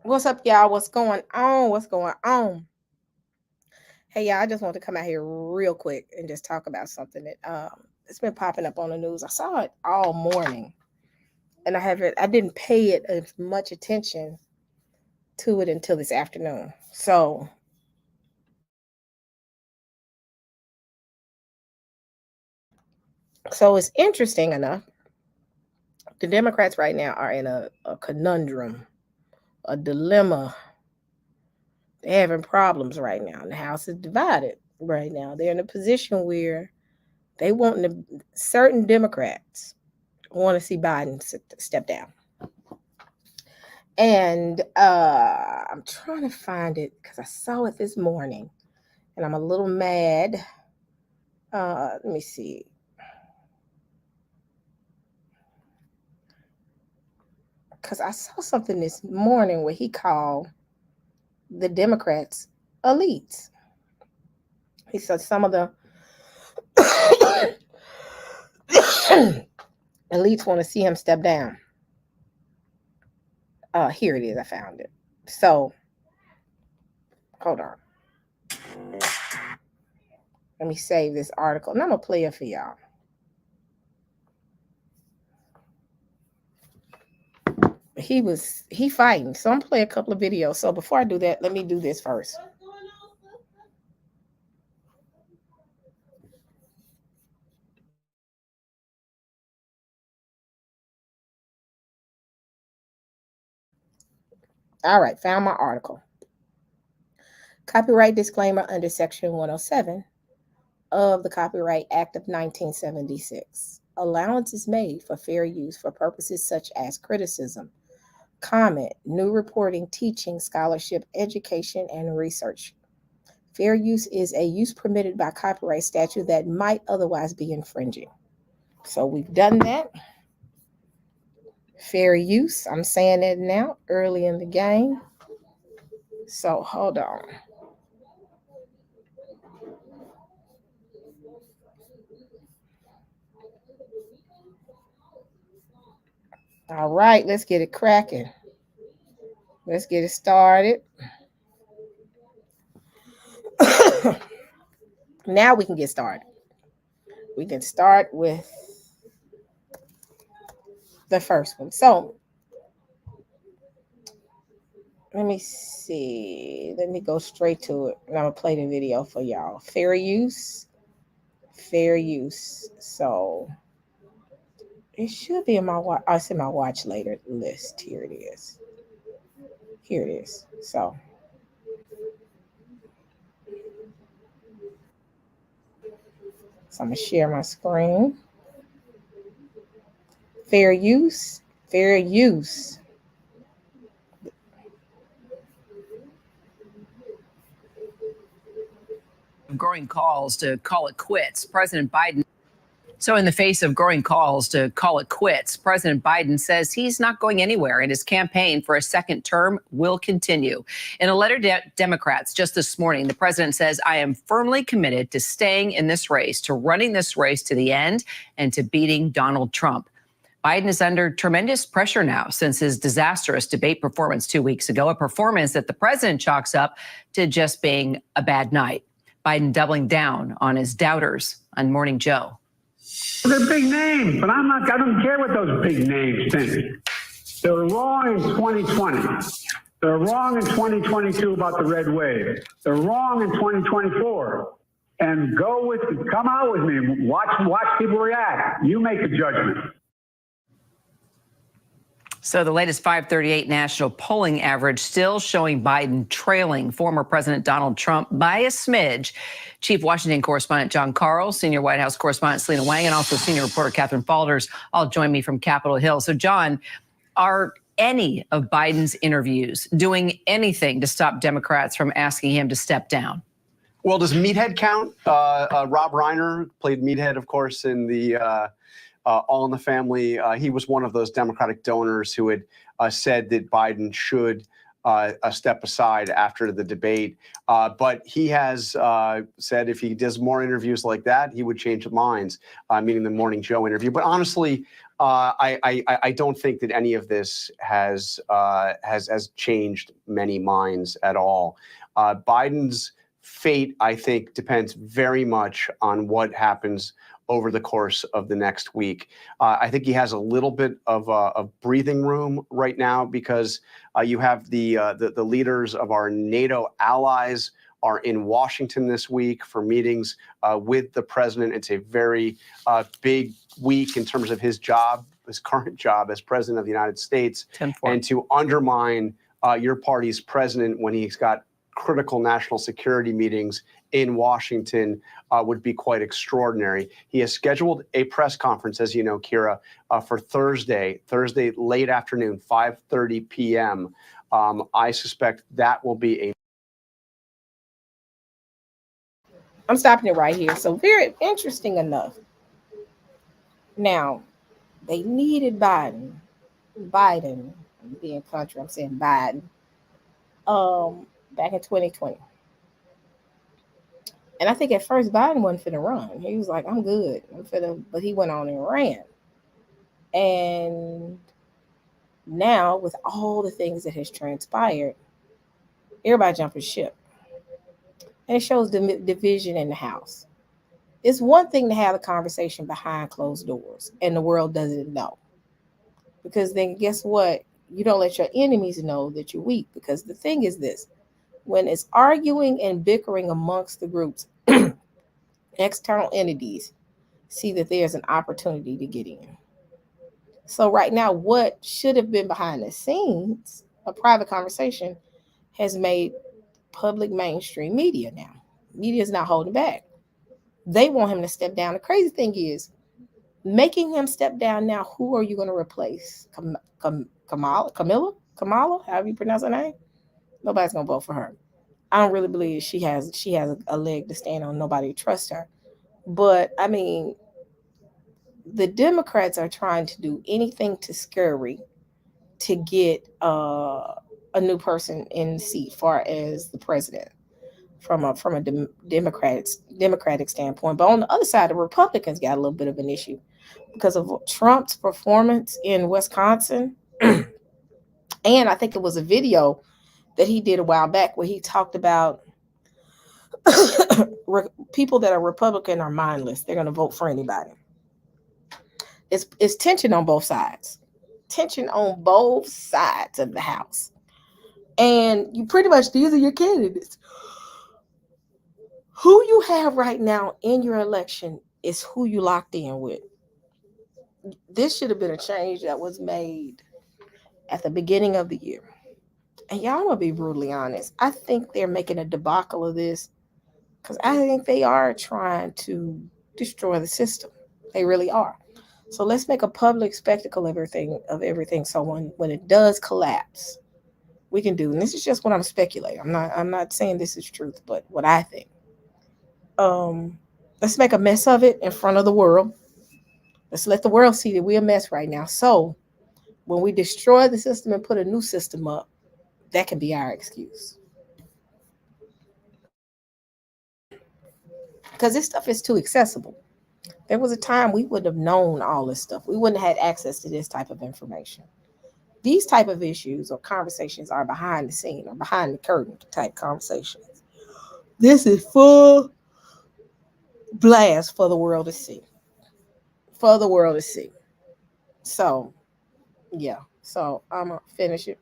What's up, y'all? What's going on? What's going on? Hey, y'all, I just want to come out here real quick and just talk about something that it's been popping up on the news. I saw it all morning, and I didn't pay it as much attention to it until this afternoon. So it's interesting enough. The Democrats right now are in a conundrum, a dilemma. They're having problems right now. The House is divided right now. They're in a position where they want certain Democrats want to see Biden step down. And I'm trying to find it because I saw it this morning and I'm a little mad. Let me see. Because I saw something this morning where he called the Democrats elites. He said some of the elites want to see him step down. Here it is. I found it. So, hold on. Let me save this article, and I'm going to play it for y'all. He fighting. So I'm play a couple of videos. So before I do that, let me do this first. All right, found my article. Copyright disclaimer under Section 107 of the Copyright Act of 1976. Allowance is made for fair use for purposes such as criticism, comment, new reporting, teaching, scholarship, education, and research. Fair use is a use permitted by copyright statute that might otherwise be infringing. So we've done that. Fair use, I'm saying that now, early in the game. So hold on. All right, let's get it cracking. Let's get it started. Now we can get started. We can start with the first one. So let me see. Let me go straight to it. And I'm going to play the video for y'all. Fair use. Fair use. So it should be in my watch. I'll see my watch later list. Here it is. Here it is. So I'm going to share my screen. Fair use. Fair use. Growing calls to call it quits, President Biden. So in the face of growing calls to call it quits, President Biden says he's not going anywhere and his campaign for a second term will continue. In a letter to Democrats just this morning, the president says, I am firmly committed to staying in this race, to running this race to the end and to beating Donald Trump. Biden is under tremendous pressure now since his disastrous debate performance 2 weeks ago, a performance that the president chalks up to just being a bad night. Biden doubling down on his doubters on Morning Joe. They're big names, but I don't care what those big names think. They're wrong in 2020. They're wrong in 2022 about the red wave. They're wrong in 2024. And come out with me. Watch people react. You make a judgment. So the latest 538 national polling average still showing Biden trailing former President Donald Trump by a smidge. Chief Washington correspondent John Karl, senior White House correspondent Selena Wang, and also senior reporter Catherine Falders all join me from Capitol Hill. So, John, are any of Biden's interviews doing anything to stop Democrats from asking him to step down? Well, does Meathead count? Rob Reiner played Meathead, of course, in the All in the Family. He was one of those Democratic donors who had said that Biden should step aside after the debate. But he has said if he does more interviews like that, he would change minds, meaning the Morning Joe interview. But honestly, I don't think that any of this has changed many minds at all. Biden's fate, I think, depends very much on what happens over the course of the next week. I think he has a little bit of breathing room right now because you have the leaders of our NATO allies are in Washington this week for meetings with the president. It's a very big week in terms of his job, his current job as president of the United States. 10-4. And to undermine your party's president when he's got critical national security meetings in Washington would be quite extraordinary. He has scheduled a press conference, as you know, Kira, for Thursday late afternoon, 5:30 p.m. I suspect that will be a I'm stopping it right here. So very interesting enough. Now, they needed Biden, I'm being country, I'm saying Biden, back in 2020. And I think at first Biden wasn't finna run. He was like, I'm good. But he went on and ran. And now with all the things that has transpired, everybody jumping ship. And it shows the division in the House. It's one thing to have a conversation behind closed doors and the world doesn't know. Because then guess what? You don't let your enemies know that you're weak. Because the thing is this, when it's arguing and bickering amongst the groups, external entities see that there's an opportunity to get in. So right now, what should have been behind the scenes, a private conversation, has made public mainstream media now. Media is not holding back. They want him to step down. The crazy thing is, making him step down now, who are you going to replace? Kamala, however you pronounce her name? Nobody's going to vote for her. I don't really believe she has a leg to stand on. Nobody trusts her. But, I mean, the Democrats are trying to do anything to scurry to get a new person in the seat, far as the president, from a democratic standpoint. But on the other side, the Republicans got a little bit of an issue because of Trump's performance in Wisconsin. And I think it was a video that he did a while back where he talked about people that are Republican are mindless. They're going to vote for anybody. It's tension on both sides. Tension on both sides of the House. And you pretty much, these are your candidates. Who you have right now in your election is who you locked in with. This should have been a change that was made at the beginning of the year. And y'all, I'm going to be brutally honest. I think they're making a debacle of this because I think they are trying to destroy the system. They really are. So let's make a public spectacle of everything. So when it does collapse, we can do. And this is just what I'm speculating. I'm not saying this is truth, but what I think. Let's make a mess of it in front of the world. Let's let the world see that we're a mess right now. So when we destroy the system and put a new system up, that can be our excuse. Because this stuff is too accessible. There was a time we would have known all this stuff. We wouldn't have had access to this type of information. These type of issues or conversations are behind the scene or behind the curtain type conversations. This is full blast for the world to see. For the world to see. So, yeah. So I'm going to finish it.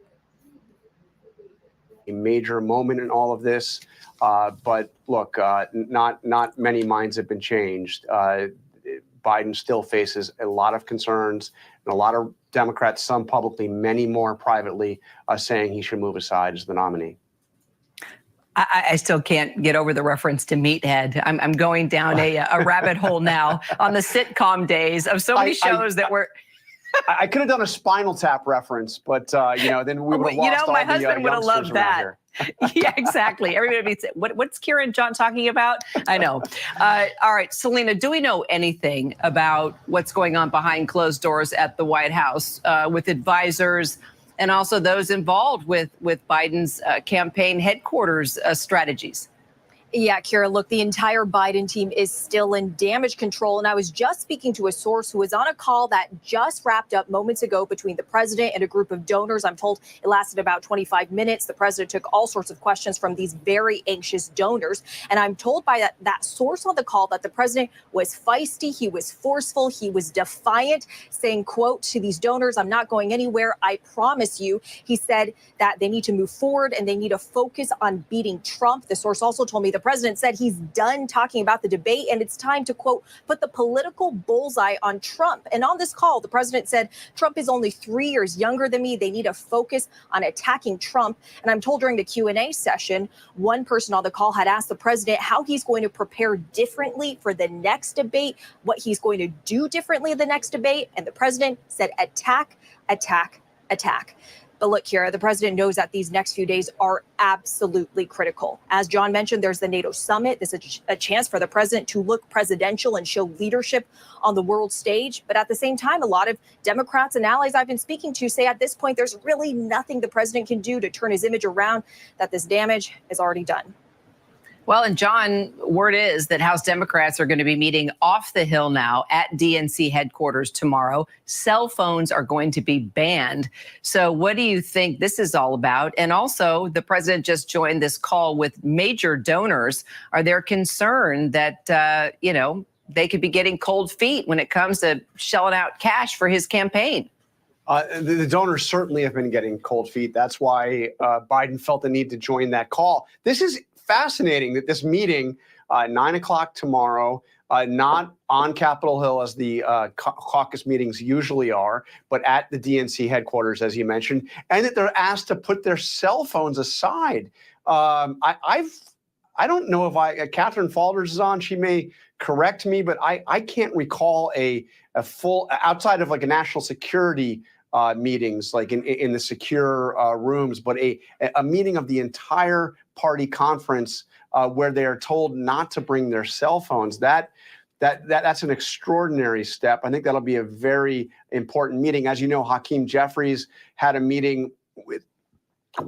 A major moment in all of this. But look, not many minds have been changed. Biden still faces a lot of concerns, and a lot of Democrats, some publicly, many more privately, saying he should move aside as the nominee. I still can't get over the reference to Meathead. I'm going down a rabbit hole now on the sitcom days of so many shows that were. I could have done a Spinal Tap reference, but then we would have lost all my the husband would have loved that. Yeah, exactly. Everybody would be, what's Kira and John talking about? I know. All right, Selena, do we know anything about what's going on behind closed doors at the White House with advisors and also those involved with Biden's campaign headquarters strategies? Yeah, Kira, look, the entire Biden team is still in damage control. And I was just speaking to a source who was on a call that just wrapped up moments ago between the president and a group of donors. I'm told it lasted about 25 minutes. The president took all sorts of questions from these very anxious donors. And I'm told by that source on the call that the president was feisty, he was forceful, he was defiant, saying, quote, to these donors, I'm not going anywhere, I promise you. He said that they need to move forward and they need to focus on beating Trump. The source also told me the president said he's done talking about the debate and it's time to, quote, put the political bullseye on Trump. And on this call, the president said Trump is only 3 years younger than me. They need to focus on attacking Trump. And I'm told during the Q&A session, one person on the call had asked the president how he's going to prepare differently for the next debate, what he's going to do differently in the next debate. And the president said attack, attack, attack. But look, Kira, the president knows that these next few days are absolutely critical. As John mentioned, there's the NATO summit. This is a chance for the president to look presidential and show leadership on the world stage. But at the same time, a lot of Democrats and allies I've been speaking to say at this point, there's really nothing the president can do to turn his image around, that this damage is already done. Well, and John, word is that House Democrats are going to be meeting off the Hill now at DNC headquarters tomorrow. Cell phones are going to be banned. So what do you think this is all about? And also, the president just joined this call with major donors. Are there concerned that, they could be getting cold feet when it comes to shelling out cash for his campaign? The donors certainly have been getting cold feet. That's why Biden felt the need to join that call. This is fascinating that this meeting, 9 o'clock tomorrow, not on Capitol Hill as the caucus meetings usually are, but at the DNC headquarters, as you mentioned, and that they're asked to put their cell phones aside. I don't know if Catherine Falders is on. She may correct me, but I can't recall a full, outside of like a national security meetings, like in the secure rooms, but a meeting of the entire party conference where they are told not to bring their cell phones. That's an extraordinary step. I think that'll be a very important meeting. As you know, Hakeem Jeffries had a meeting with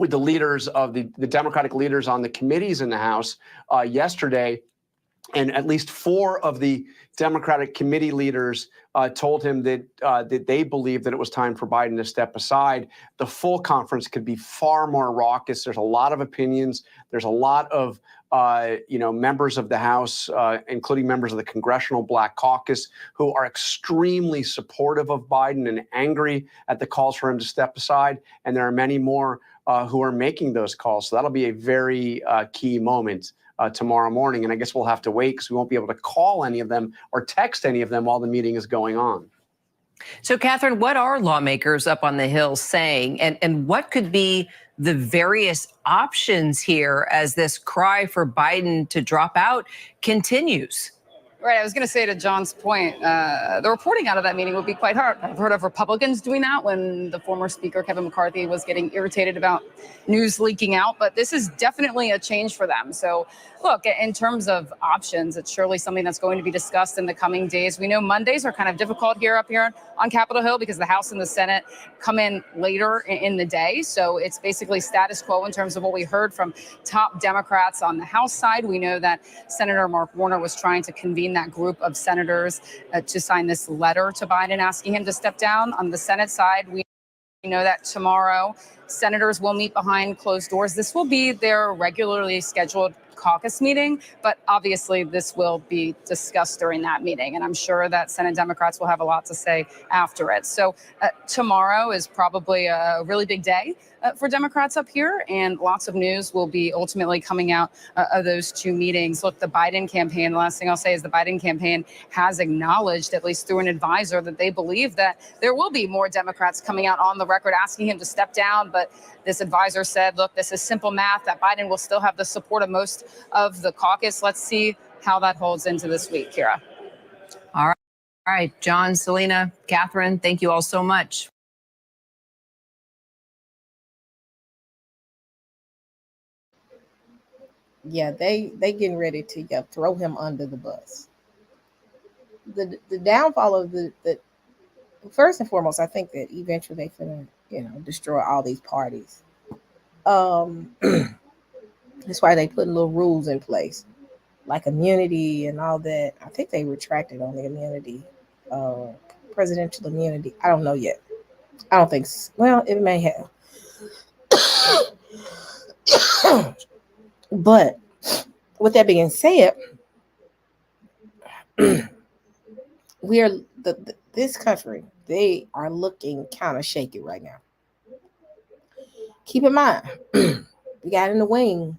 the leaders of the Democratic leaders on the committees in the House yesterday. And at least 4 of the Democratic committee leaders told him that they believed that it was time for Biden to step aside. The full conference could be far more raucous. There's a lot of opinions. There's a lot of members of the House, including members of the Congressional Black Caucus, who are extremely supportive of Biden and angry at the calls for him to step aside. And there are many more who are making those calls. So that'll be a very key moment tomorrow morning. And I guess we'll have to wait because we won't be able to call any of them or text any of them while the meeting is going on. So, Catherine, what are lawmakers up on the Hill saying? And what could be the various options here as this cry for Biden to drop out continues? Right. I was going to say, to John's point, the reporting out of that meeting would be quite hard. I've heard of Republicans doing that when the former Speaker, Kevin McCarthy, was getting irritated about news leaking out. But this is definitely a change for them. So, look, in terms of options, it's surely something that's going to be discussed in the coming days. We know Mondays are kind of difficult up here on Capitol Hill because the House and the Senate come in later in the day. So it's basically status quo in terms of what we heard from top Democrats on the House side. We know that Senator Mark Warner was trying to convene that group of senators to sign this letter to Biden asking him to step down. On the Senate side, we know that tomorrow senators will meet behind closed doors. This will be their regularly scheduled caucus meeting, but obviously this will be discussed during that meeting. And I'm sure that Senate Democrats will have a lot to say after it. So tomorrow is probably a really big day for Democrats up here, and lots of news will be ultimately coming out of those 2 meetings. Look, the Biden campaign, the last thing I'll say is the Biden campaign has acknowledged, at least through an advisor, that they believe that there will be more Democrats coming out on the record asking him to step down. But this advisor said, look, this is simple math, that Biden will still have the support of most of the caucus. Let's see how that holds into this week, Kira. All right, John, Selena, Catherine, thank you all so much. Yeah, they getting ready to throw him under the bus. The downfall of the first and foremost, I think that eventually they finna destroy all these parties. That's why they put little rules in place. like immunity and all that. I think they retracted on the immunity, presidential immunity. I don't know yet. I don't think so. Well, it may have. But with that being said, we are this country, they are looking kind of shaky right now. Keep in mind, we got in the wing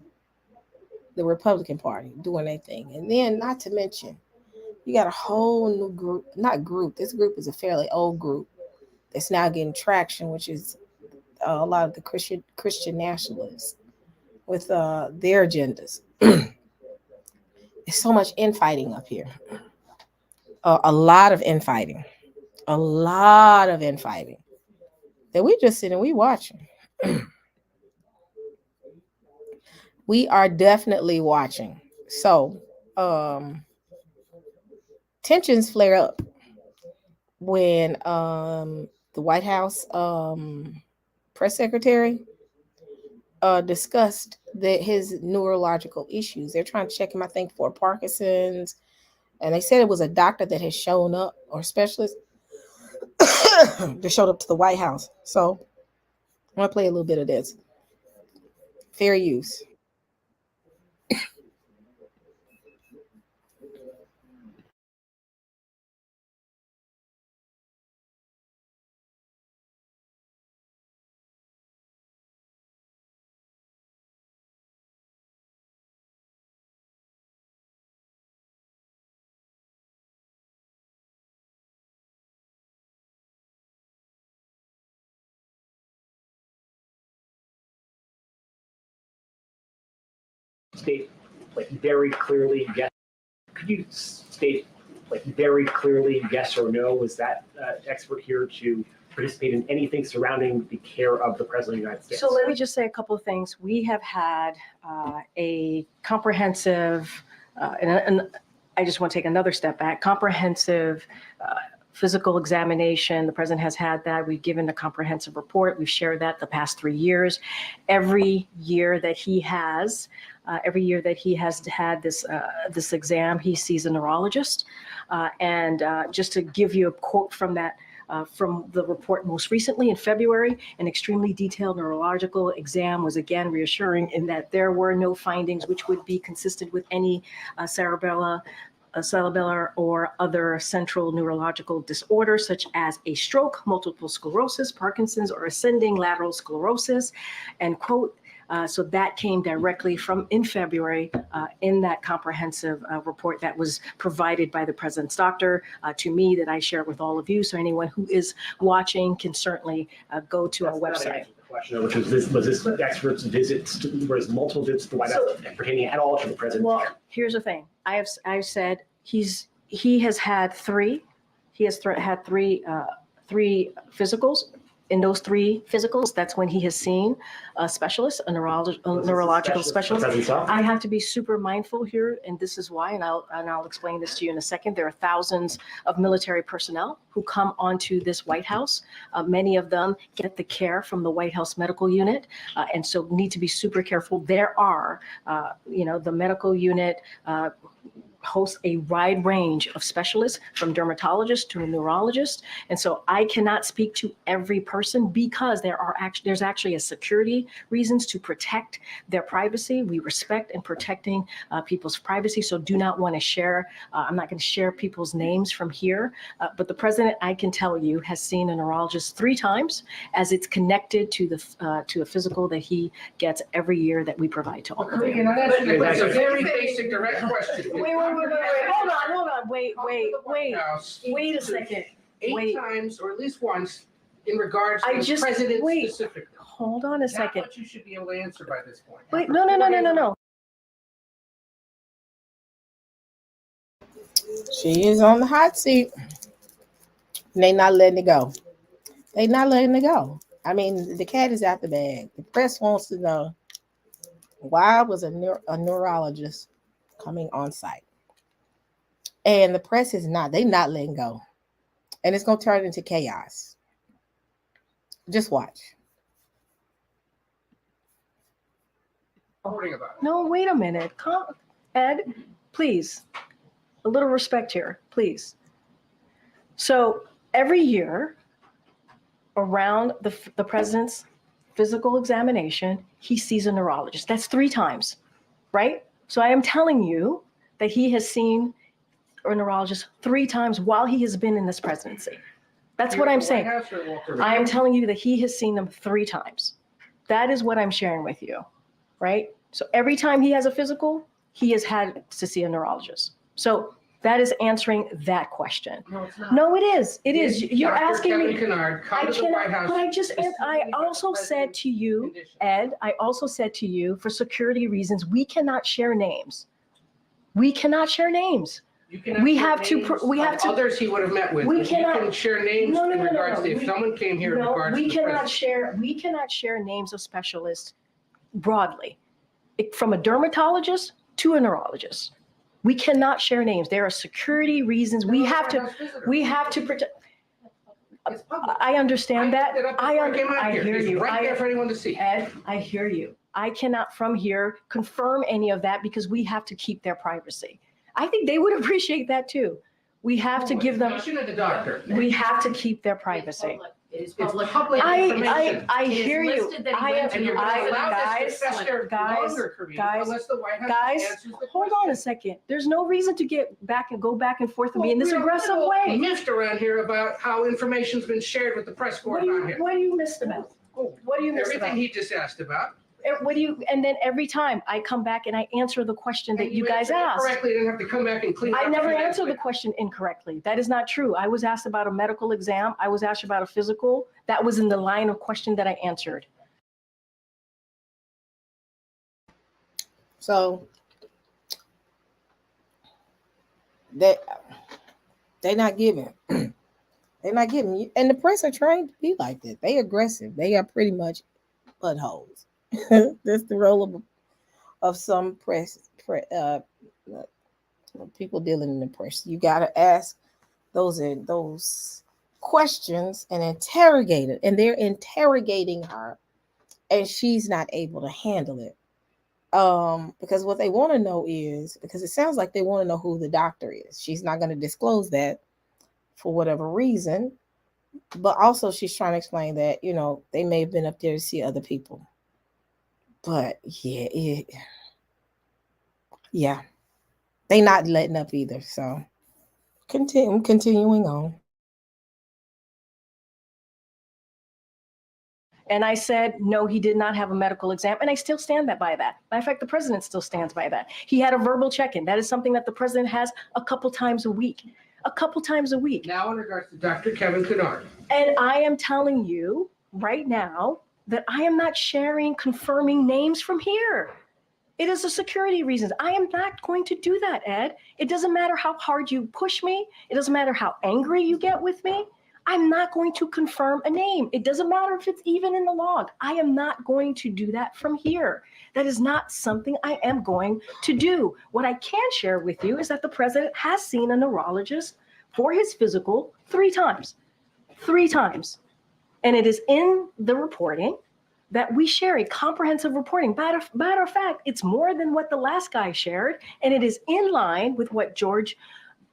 the Republican Party doing their thing. And then, not to mention, you got a whole new group, not group, this group is a fairly old group that's now getting traction, which is a lot of the Christian nationalists with their agendas. There's so much infighting up here. A lot of infighting. A lot of infighting. That we just sitting, we watching. We are definitely watching. So, tensions flare up when the White House press secretary discussed that his neurological issues. They're trying to check him, I think, for Parkinson's, and they said it was a doctor that has shown up or specialist that showed up to the White House. So I'm gonna play a little bit of this. Fair use. State like very clearly yes. Could you state like very clearly yes or no? Was that expert here to participate in anything surrounding the care of the President of the United States? So let me just say a couple of things. We have had a comprehensive, and I just want to take another step back, comprehensive physical examination. The president has had that. We've given a comprehensive report. We've shared that the past 3 years. Every year that he has had this exam, he sees a neurologist. And just to give you a quote from that, from the report most recently in February, an extremely detailed neurological exam was again reassuring in that there were no findings which would be consistent with any cerebellar or other central neurological disorders such as a stroke, multiple sclerosis, Parkinson's, or ascending lateral sclerosis, end quote. So that came directly from in February in that comprehensive report that was provided by the president's doctor to me that I share with all of you. So anyone who is watching can certainly go to our website. Question, which was this expert's visits, was multiple visits to the White House pertaining at all to the president? Well, here's the thing. I've said he has had three. He has had three physicals. In those 3 physicals, that's when he has seen a specialist, a neurological specialist. I have to be super mindful here, and this is why, and I'll explain this to you in a second. There are thousands of military personnel who come onto this White House. Many of them get the care from the White House medical unit, and so need to be super careful. There are, the medical unit hosts a wide range of specialists, from dermatologists to a neurologist. And so I cannot speak to every person because there's actually a security reasons to protect their privacy. We respect and protecting people's privacy. So do not want to share. I'm not going to share people's names from here. But the president, I can tell you, has seen a neurologist 3 times as it's connected to a physical that he gets every year that we provide to all of you. That's a very basic, direct question. Wait. Hold on. Wait a second. 8 times, or at least once, in regards to the president specifically. Hold on a second. Not what you should be able to answer by this point. Wait, no. She is on the hot seat. And they not letting it go. I mean, the cat is out the bag. The press wants to know, why was a neurologist coming on site? And the press is not letting go. And it's going to turn into chaos. Just watch. Reporting about it. No, wait a minute. Ed, please, a little respect here, please. So every year around the president's physical examination, he sees a neurologist. That's 3 times, right? So I am telling you that he has seen a neurologist 3 times while he has been in this presidency. That's what I'm saying. I am telling you that he has seen them 3 times. That is what I'm sharing with you, right? So every time he has a physical, he has had to see a neurologist. So that is answering that question. No, it's not. No, it is. It is. You're Dr. asking me. Kevin Kennard, come to the White House. But I also said to you, Ed, I also said to you, for security reasons, we cannot share names. We cannot share names. You cannot We share have to names we have of to others he would have met with. We But cannot- You can share names in regards to if someone came here in regards to the president. We cannot share names of specialists broadly, from a dermatologist to a neurologist. We cannot share names. There are security reasons. We have to protect. It's public. I understand that. looked it up before I came out I here. hear It's you. right there for anyone to see. Ed, I hear you. I cannot from here confirm any of that because we have to keep their privacy. I think they would appreciate that too. We have to give them, Discussion of the doctor. we have to keep their privacy. It is public information. I hear you. And you're going to allow this to fester guys, longer, Karina, guys, unless the White House guys, answers the hold question. on a second. There's no reason to go back and forth with me in this Well, aggressive we're way. miffed around here about how information's been shared with the press corps on here. What are you missed about? What are you missed Everything about? he just asked about. And then every time I come back and I answer the question that And you guys answered it asked. correctly, you didn't have to come back and clean it I up. never 2 minutes answered the later. question incorrectly. That is not true. I was asked about a medical exam. I was asked about a physical. That was in the line of question that I answered. So they're not giving. They're not giving you. And the press are trained to be like that. They aggressive. They are pretty much buttholes. That's the role of some people dealing in the press. You got to ask those questions and interrogate it. And they're interrogating her, and she's not able to handle it. Because what they want to know is, because it sounds like they want to know who the doctor is. She's not going to disclose that for whatever reason. But also she's trying to explain that, they may have been up there to see other people. But yeah, they not letting up either. So continuing on. And I said, no, he did not have a medical exam. And I still stand by that. Matter of fact, the president still stands by that. He had a verbal check-in. That is something that the president has a couple times a week. Now in regards to Dr. Kevin Kennard. And I am telling you right now that I am not confirming names from here. It is a security reasons. I am not going to do that, Ed. It doesn't matter how hard you push me. It doesn't matter how angry you get with me. I'm not going to confirm a name. It doesn't matter if it's even in the log. I am not going to do that from here. That is not something I am going to do. What I can share with you is that the president has seen a neurologist for his physical 3 times. 3 times. And it is in the reporting that we share a comprehensive reporting. Matter of fact, it's more than what the last guy shared, and it is in line with what George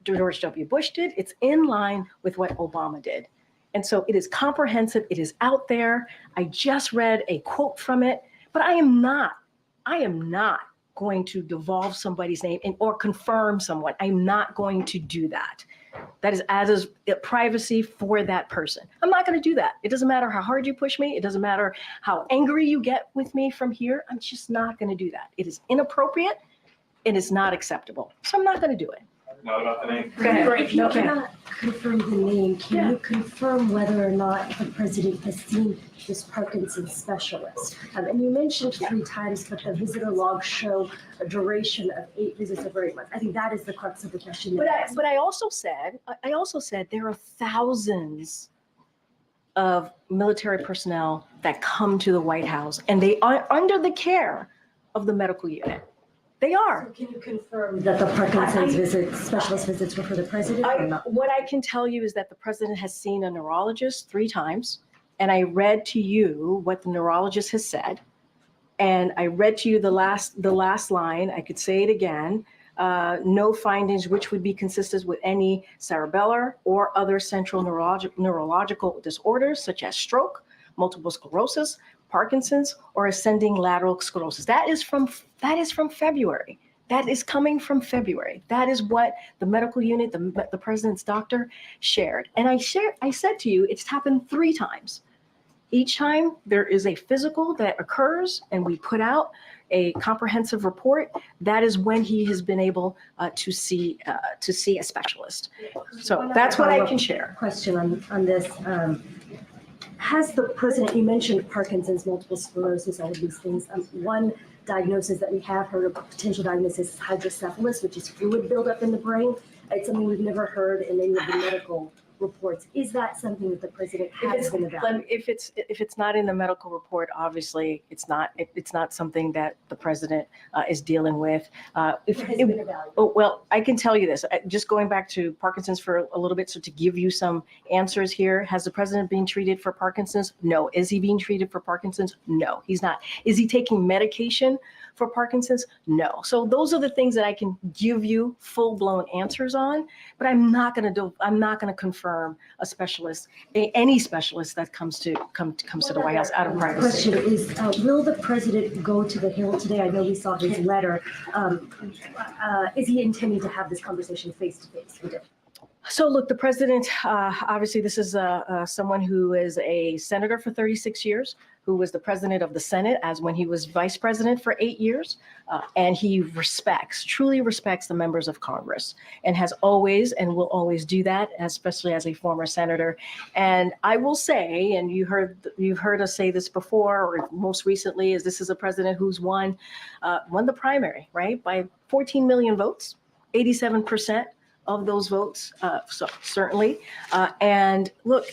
W. Bush did. It's in line with what Obama did. And so it is comprehensive. It is out there. I just read a quote from it, but I am not going to devolve somebody's name or confirm someone. I'm not going to do that. That is privacy for that person. I'm not going to do that. It doesn't matter how hard you push me. It doesn't matter how angry you get with me from here. I'm just not going to do that. It is inappropriate. It is not acceptable. So I'm not going to do it. Not about the name. Go ahead. If you cannot confirm the name, can you confirm whether or not the president has seen this Parkinson's specialist? And you mentioned 3 times, but the visitor logs show a duration of 8 visits over 8 months. I think that is the crux of the question. But I also said there are thousands of military personnel that come to the White House, and they are under the care of the medical unit. They are. So can you confirm that the Parkinson's specialist visits were for the president or not? What I can tell you is that the president has seen a neurologist 3 times, and I read to you what the neurologist has said, and I read to you the last line. I could say it again. no findings which would be consistent with any cerebellar or other central neurological disorders such as stroke, multiple sclerosis, Parkinson's, or ascending lateral sclerosis. That is from February. That is coming from February. That is what the medical unit, the president's doctor shared. And I said to you, it's happened 3 times. Each time there is a physical that occurs and we put out a comprehensive report. That is when he has been able to see a specialist. So that's what I can share. Question on this. Has the president, you mentioned Parkinson's, multiple sclerosis, all of these things. One diagnosis that we have heard of, potential diagnosis, is hydrocephalus, which is fluid buildup in the brain. It's something we've never heard in any of the medical reports. Is that something that the president has been evaluating? If it's not in the medical report, obviously it's not something that the president is dealing with. Well, I can tell you this. Just going back to Parkinson's for a little bit, so to give you some answers here. Has the president been treated for Parkinson's? No. Is he being treated for Parkinson's? No, he's not. Is he taking medication for Parkinson's? No. So those are the things that I can give you full-blown answers on, but I'm not going to confirm a specialist, any specialist that comes to the White House out of privacy. Question is, will the president go to the Hill today? I know we saw his letter. Is he intending to have this conversation face to face with him? So look, the president, obviously this is someone who is a senator for 36 years, who was the president of the Senate as when he was vice president for 8 years. And he truly respects the members of Congress, and has always and will always do that, especially as a former senator. And I will say, and you've heard us say this before, or most recently, is this is a president who's won the primary, right, by 14 million votes, 87% of those votes, so certainly. And look,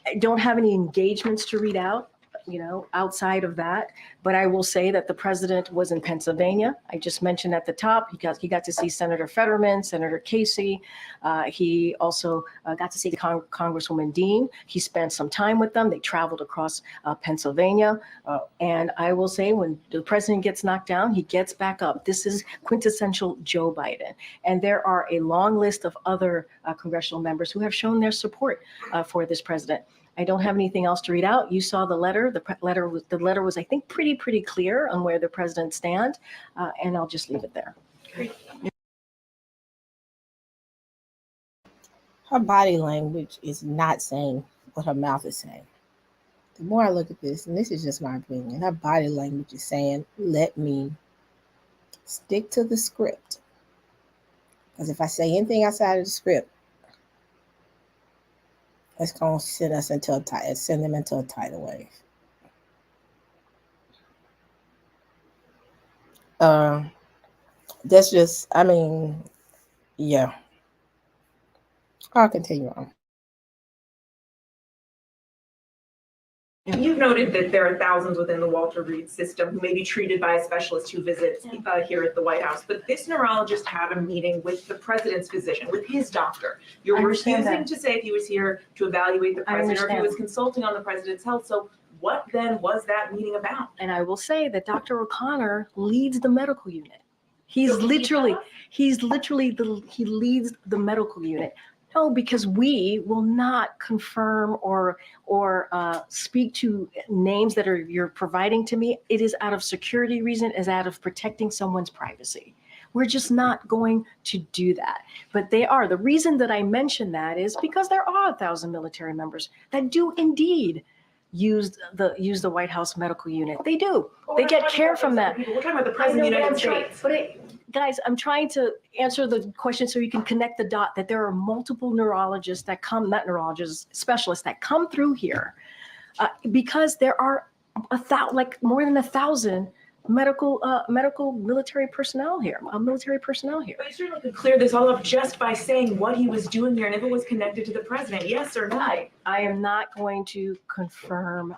I don't have any engagements to read out, outside of that. But I will say that the president was in Pennsylvania. I just mentioned at the top, he got to see Senator Fetterman, Senator Casey. He also got to see Congresswoman Dean. He spent some time with them. They traveled across Pennsylvania. And I will say, when the president gets knocked down, he gets back up. This is quintessential Joe Biden. And there are a long list of other congressional members who have shown their support for this president. I don't have anything else to read out. You saw the letter. The letter was, I think, pretty clear on where the president stands, and I'll just leave it there. Her body language is not saying what her mouth is saying. The more I look at this, and this is just my opinion, her body language is saying, let me stick to the script. Because if I say anything outside of the script, it's going to send them into a tidal wave. That's just, yeah. I'll continue on. You've noted that there are thousands within the Walter Reed system who may be treated by a specialist who visits here at the White House. But this neurologist had a meeting with the president's physician, with his doctor. You're refusing to say if he was here to evaluate the president or if he was consulting on the president's health. So what then was that meeting about? And I will say that Dr. O'Connor leads the medical unit. He leads the medical unit. No, because we will not confirm or speak to names that you're providing to me. It is out of security reason, is out of protecting someone's privacy. We're just not going to do that. But they are. The reason that I mention that is because there are 1,000 military members that do indeed use the White House medical unit. They do. They get care from that. We're talking about the president of the United States. Guys, I'm trying to answer the question so you can connect the dot that there are multiple neurologists that come, not neurologists, specialists that come through here because there are more than 1,000 medical military personnel here. But you certainly could clear this all up just by saying what he was doing here and if it was connected to the president, yes or no? I am not going to confirm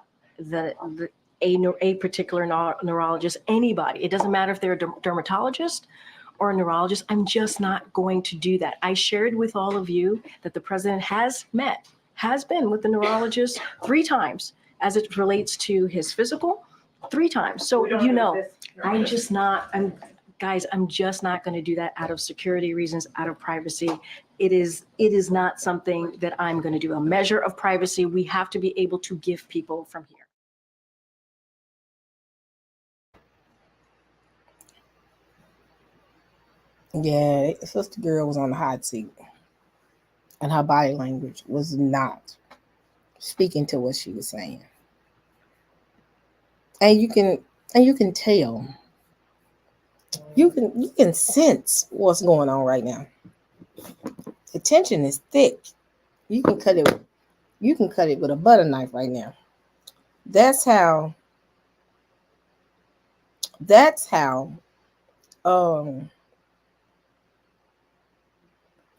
a particular neurologist, anybody. It doesn't matter if they're a dermatologist or a neurologist. I'm just not going to do that. I shared with all of you that the president has been with the neurologist 3 times as it relates to his physical, 3 times. So, I'm just not, guys, I'm just not going to do that out of security reasons, out of privacy. It is not something that I'm going to do. A measure of privacy we have to be able to give people from here. Yeah, Sister Girl was on the hot seat, and her body language was not speaking to what she was saying. And you can tell. You can sense what's going on right now. The tension is thick. You can cut it with a butter knife right now. That's how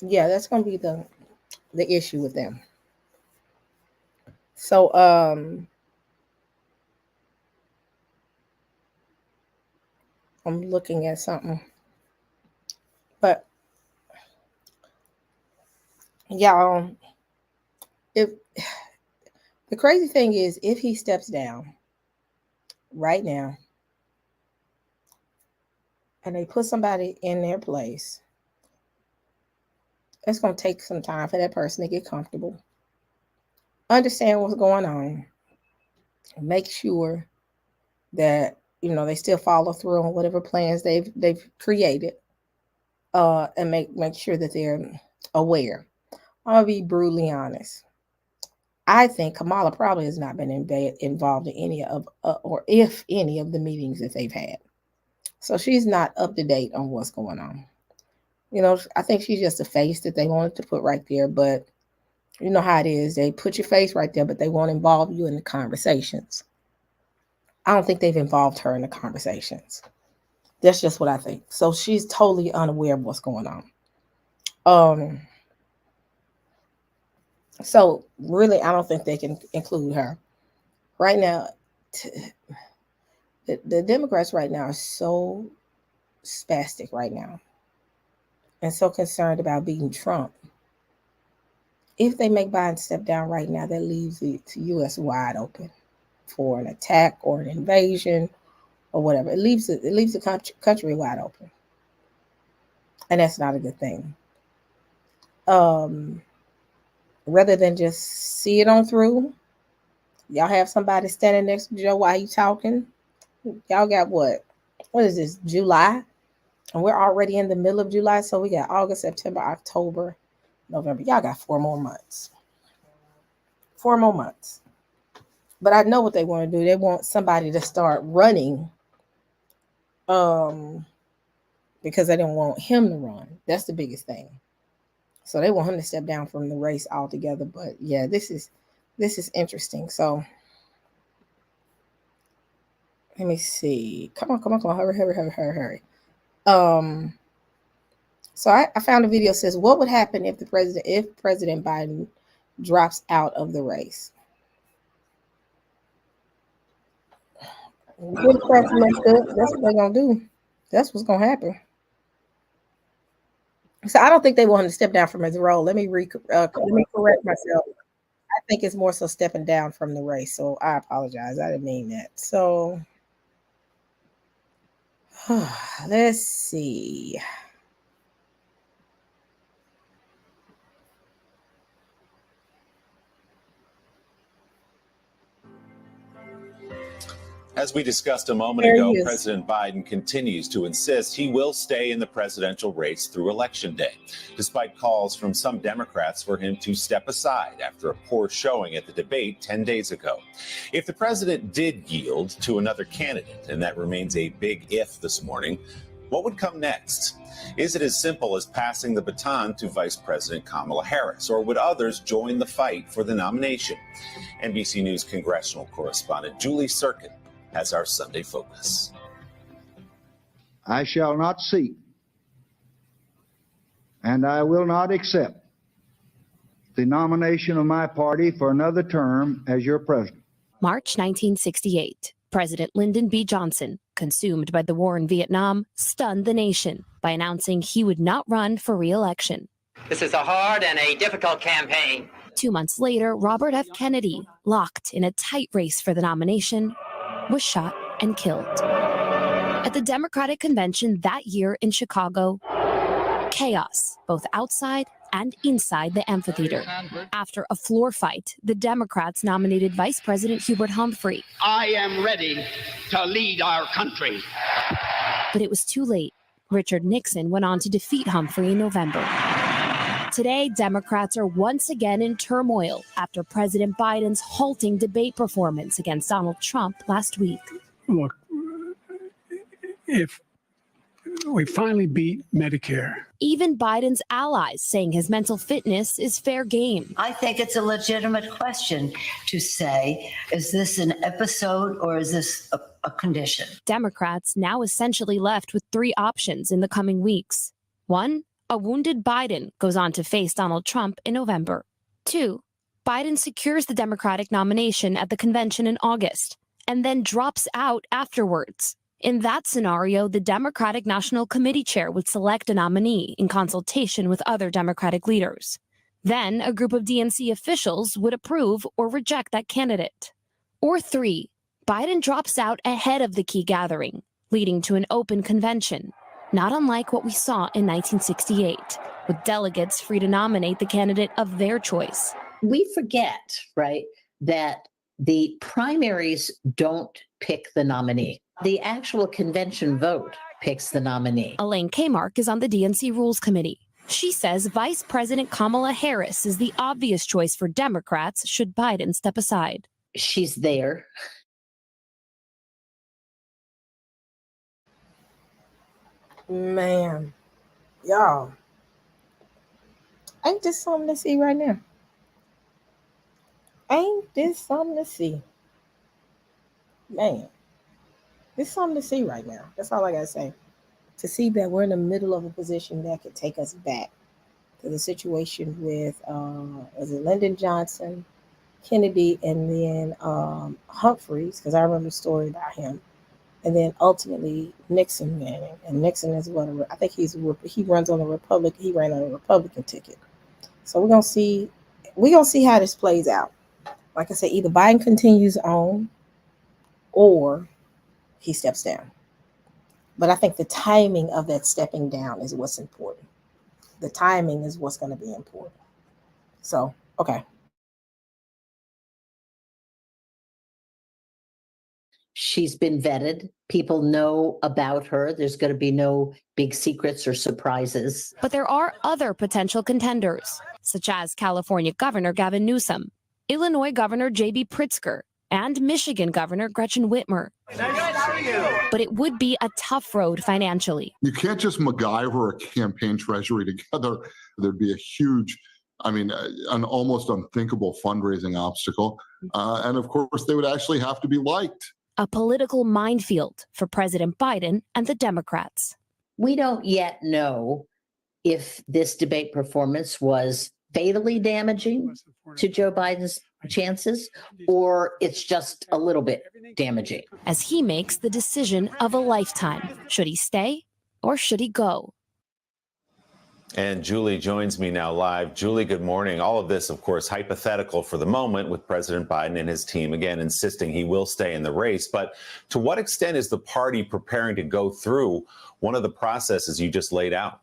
yeah, that's gonna be the issue with them. So I'm looking at something. But y'all, if the crazy thing is, if he steps down right now and they put somebody in their place, it's going to take some time for that person to get comfortable, understand what's going on, make sure that they still follow through on whatever plans they've created, and make sure that they're aware. I'm gonna be brutally honest. I think Kamala probably has not been involved in any of, or if any of the meetings that they've had. So she's not up to date on what's going on. I think she's just a face that they wanted to put right there, but you know how it is. They put your face right there, but they won't involve you in the conversations. I don't think they've involved her in the conversations. That's just what I think. So she's totally unaware of what's going on. So really, I don't think they can include her. Right now, the Democrats right now are so spastic right now and so concerned about beating Trump. If they make Biden step down right now, that leaves the U.S. wide open for an attack or an invasion or whatever. It leaves the country wide open. And that's not a good thing. Rather than just see it on through, y'all have somebody standing next to Joe while he's talking. Y'all got what is this, July? And we're already in the middle of July. So we got August, September, October, November. Y'all got 4 more months. 4 more months. But I know what they want to do. They want somebody to start running, because they don't want him to run. That's the biggest thing. So they want him to step down from the race altogether. But yeah, this is interesting. So let me see. Come on. Hurry. So I found a video that says, what would happen if President Biden drops out of the race? That's what they're gonna do. That's what's gonna happen. So I don't think they want him to step down from his role. Let me correct myself. I think it's more so stepping down from the race. So I apologize. I didn't mean that. So let's see. As we discussed a moment ago, President Biden continues to insist he will stay in the presidential race through Election Day, despite calls from some Democrats for him to step aside after a poor showing at the debate 10 days ago. If the president did yield to another candidate, and that remains a big if this morning, what would come next? Is it as simple as passing the baton to Vice President Kamala Harris, or would others join the fight for the nomination? NBC News congressional correspondent Julie Sirkin has our Sunday focus. I shall not seek, and I will not accept the nomination of my party for another term as your president. March 1968. President Lyndon B. Johnson, consumed by the war in Vietnam, stunned the nation by announcing he would not run for re-election. This is a hard and a difficult campaign. 2 months later, Robert F. Kennedy, locked in a tight race for the nomination, was shot and killed. At the Democratic convention that year in Chicago, chaos, both outside and inside the amphitheater. After a floor fight, the Democrats nominated Vice President Hubert Humphrey. I am ready to lead our country. But it was too late. Richard Nixon went on to defeat Humphrey in November. Today, Democrats are once again in turmoil after President Biden's halting debate performance against Donald Trump last week. Look, if we finally beat Medicare. Even Biden's allies saying his mental fitness is fair game. I think it's a legitimate question to say, is this an episode or is this a condition? Democrats now essentially left with three options in the coming weeks. 1, a wounded Biden goes on to face Donald Trump in November. 2, Biden secures the Democratic nomination at the convention in August and then drops out afterwards. In that scenario, the Democratic National Committee chair would select a nominee in consultation with other Democratic leaders. Then, a group of DNC officials would approve or reject that candidate. Or 3, Biden drops out ahead of the key gathering, leading to an open convention, not unlike what we saw in 1968, with delegates free to nominate the candidate of their choice. We forget, right, that the primaries don't pick the nominee. The actual convention vote picks the nominee. Elaine Kmark is on the DNC Rules Committee. She says Vice President Kamala Harris is the obvious choice for Democrats should Biden step aside. She's there. Man, y'all, ain't this something to see right now? Ain't this something to see? Man. It's something to see right now. That's all I got to say. To see that we're in the middle of a position that could take us back to the situation with, was it Lyndon Johnson, Kennedy, and then Humphreys, because I remember the story about him. And then ultimately Nixon winning. And Nixon is what, I think he runs on the Republican, he ran on a Republican ticket. So we're going to see how this plays out. Like I said, either Biden continues on or he steps down. But I think the timing of that stepping down is what's important. The timing is what's going to be important. So, okay. She's been vetted. People know about her. There's going to be no big secrets or surprises. But there are other potential contenders, such as California Governor Gavin Newsom, Illinois Governor J.B. Pritzker, and Michigan Governor Gretchen Whitmer. But it would be a tough road financially. You can't just MacGyver a campaign treasury together. There'd be a huge, an almost unthinkable fundraising obstacle. And of course, they would actually have to be liked. A political minefield for President Biden and the Democrats. We don't yet know if this debate performance was fatally damaging to Joe Biden's chances, or it's just a little bit damaging. As he makes the decision of a lifetime. Should he stay or should he go? And Julie joins me now live. Julie, good morning. All of this, of course, hypothetical for the moment with President Biden and his team, again, insisting he will stay in the race. But to what extent is the party preparing to go through one of the processes you just laid out?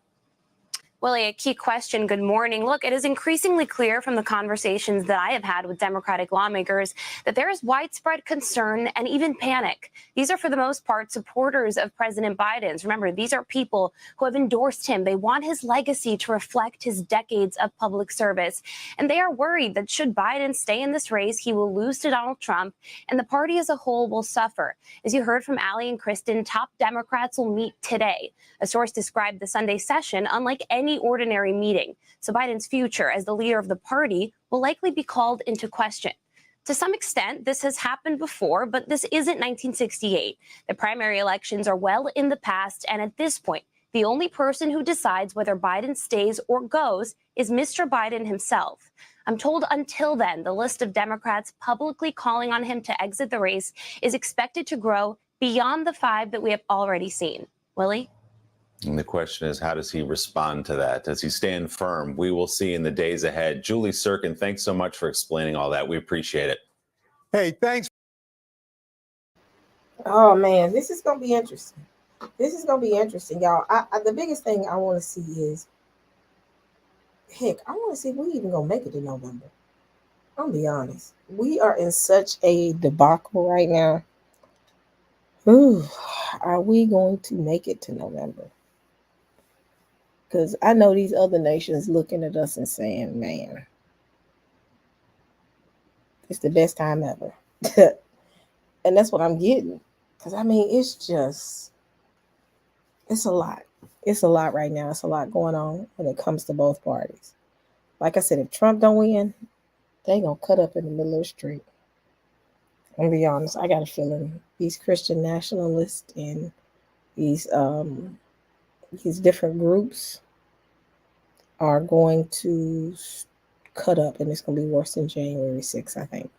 Willie, a key question. Good morning. Look, it is increasingly clear from the conversations that I have had with Democratic lawmakers that there is widespread concern and even panic. These are, for the most part, supporters of President Biden's. Remember, these are people who have endorsed him. They want his legacy to reflect his decades of public service. And they are worried that should Biden stay in this race, he will lose to Donald Trump and the party as a whole will suffer. As you heard from Allie and Kristen, top Democrats will meet today. A source described the Sunday session unlike any ordinary meeting. So Biden's future as the leader of the party will likely be called into question. To some extent, this has happened before, but this isn't 1968. The primary elections are well in the past, and at this point, the only person who decides whether Biden stays or goes is Mr. Biden himself. I'm told until then, the list of Democrats publicly calling on him to exit the race is expected to grow beyond the 5 that we have already seen. Willie? And the question is, how does he respond to that? Does he stand firm? We will see in the days ahead. Julie Sirkin, thanks so much for explaining all that. We appreciate it. Hey, thanks. Oh, man, this is going to be interesting. This is gonna be interesting, y'all. The biggest thing I want to see is, heck, I want to see if we even gonna make it to November. I'll be honest. We are in such a debacle right now. Ooh, are we going to make it to November? Because I know these other nations looking at us and saying, man, it's the best time ever. And that's what I'm getting. Because, I mean, it's a lot. It's a lot right now. It's a lot going on when it comes to both parties. Like I said, if Trump don't win, they going to cut up in the middle of the street. I'm going to be honest. I got a feeling these Christian nationalists and these different groups are going to cut up, and it's going to be worse than January 6th, I think,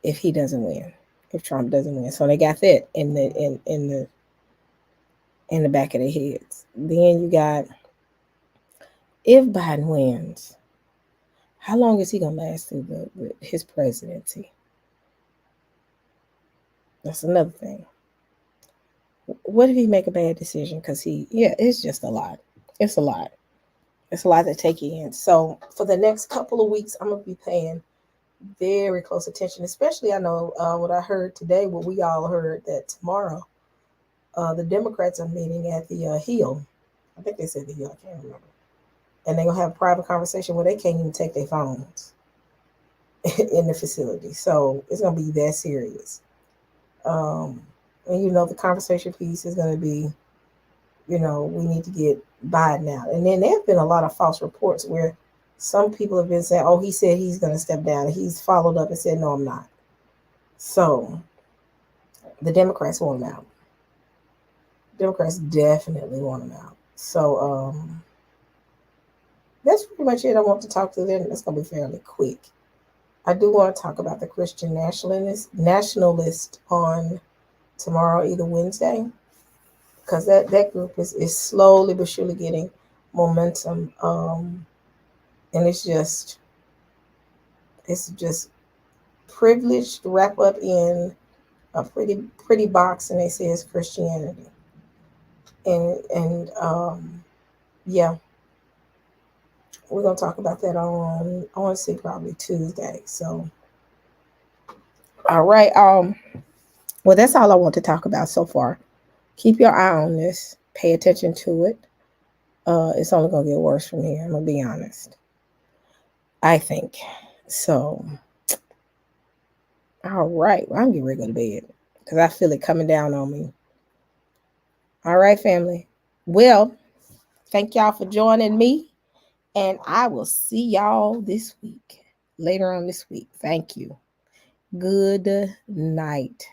if he doesn't win, if Trump doesn't win. So they got that in the back of their heads. Then you got, if Biden wins, how long is he going to last through his presidency? That's another thing. What if he make a bad decision? Because it's just a lot. It's a lot. It's a lot to take in. So for the next couple of weeks, I'm going to be paying very close attention, especially I know what I heard today, what we all heard, that tomorrow the Democrats are meeting at the Hill. I think they said the Hill, I can't remember. And they're going to have a private conversation where they can't even take their phones in the facility. So it's going to be that serious. And the conversation piece is going to be, we need to get Biden out. And then there have been a lot of false reports where some people have been saying, oh, he said he's going to step down. And he's followed up and said, no, I'm not. So the Democrats want him out. Democrats definitely want him out. So that's pretty much it. I want to talk to them. That's going to be fairly quick. I do want to talk about the Christian nationalist on tomorrow, either Wednesday, because that group is slowly but surely getting momentum. And it's just privileged to wrap up in a pretty box, and they say it's Christianity. And yeah, we're gonna talk about that on, I want to say probably Tuesday. So all right, well, that's all I want to talk about so far. Keep your eye on this, pay attention to it. It's only gonna get worse from here, I'm gonna be honest, I think. So all right, well, I'm getting ready to go to bed because I feel it coming down on me. All right, family. Well, thank y'all for joining me, and I will see y'all this week, later on this week. Thank you. Good night.